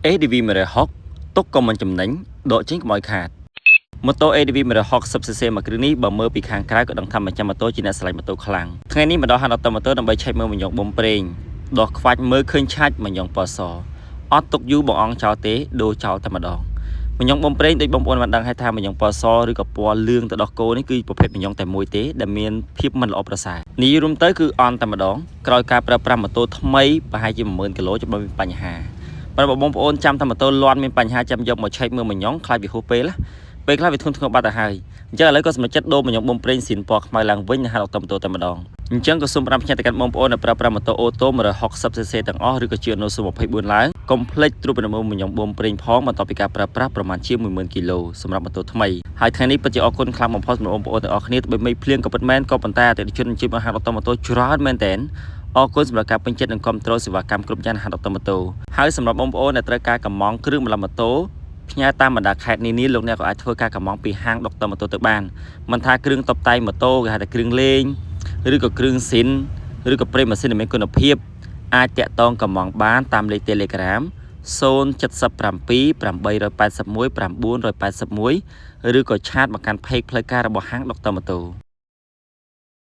ADV 160ទុកក៏មិនចំណេញដកចេញកុំឲ្យខាតម៉ូតូ ADV 160cc មួយគ្រឿងនេះបើមើលពីខាងក្រៅក៏ដឹងថាម្ចាស់ម៉ូតូជាអ្នកស្រឡាញ់ម៉ូតូខ្លាំងថ្ងៃនេះមកដល់ហាងដុតម៉ូតូដើម្បីឆែកមើលមញ្ញងបំប្រេងដោះខ្វាច់មើលឃើញឆាច់មញ្ញងពណ៌សអត់ទុកយូរបងអង្គចោលទេដូរចោលតែម្ដងមញ្ញងបំប្រេងដូចបងប្អូនបានដឹងហើយថាមញ្ញងពណ៌សឬក៏ពណ៌លឿងទៅដោះគោនេះគឺប្រភេទមញ្ញងតែមួយទេដែលមានភាពមិនល្អប្រសើរនិយាយរួមទៅគឺអន់តែម្ដងក្រោយការប្រើប្រាស់ម៉ូតូថ្មីប្រហែលជា 10000 គីឡូចាំមានបញ្ហាបើបងប្អូនចាំតែម៉ូតូលាន់មានបញ្ហាចាំយកមកឆែកមើលមញ្ញងខ្លាចវាហួសពេលពេលខ្លះវាធ្ងន់ធ្ងរបាត់ទៅហើយអញ្ចឹងឥឡូវក៏សម្រេចចិត្តដូរមញ្ញងបំប្រេងស៊ីនពណ៌ខ្មៅឡើងវិញនៅហាងដុតម៉ូតូតែម្ដងអញ្ចឹងក៏សូមផ្ដាំផ្ញើទៅកាន់បងប្អូនដែលប្រើប្រាស់ម៉ូតូអូតូ 160cc ទាំងអស់ឬក៏ជា Ono 24ឡើងកុំភ្លេចត្រួតពិនិត្យមើលមញ្ញងបំប្រេងផងបន្ទាប់ពីការប្រើប្រាស់ប្រមាណជា 10000 គីឡូសម្រាប់ម៉ូតូថ្មីហើយថ្ងៃនេះពិតជាអរគុណខ្លាំងបំផុតសម្រាប់បងប្អូនទាំងអស់គ្នាបីមេភ្លៀងក៏ពិតមែនក៏ប៉ុន្តែអតិថិជនជួយមកហាងដុតម៉ូតូច្រើនមែនតើអរគុណសម្រាប់ការពេញចិត្តនិងគាំទ្រសេវាកម្មគ្រប់យ៉ាងហាងដុតម៉ូតូហើយសម្រាប់បងប្អូនដែលត្រូវការកម្មង់គ្រឿងបន្លំម៉ូតូផ្ញើតាមបណ្ដាខេត្តនានាលោកអ្នកក៏អាចធ្វើការកម្មង់ពីហាងដុតម៉ូតូទៅបានមិនថាគ្រឿងតុបតែងម៉ូតូគេហៅថាគ្រឿងលេងឬក៏គ្រឿងស៊ីនឬក៏ប្រេងម៉ាស៊ីនដែលមានគុណភាពអាចតាក់ទងកម្មង់បានតាមលេខ Telegram 077 881 981ឬក៏ឆាតមកកាន់ Page ផ្លូវការរបស់ហាងដុតម៉ូតូ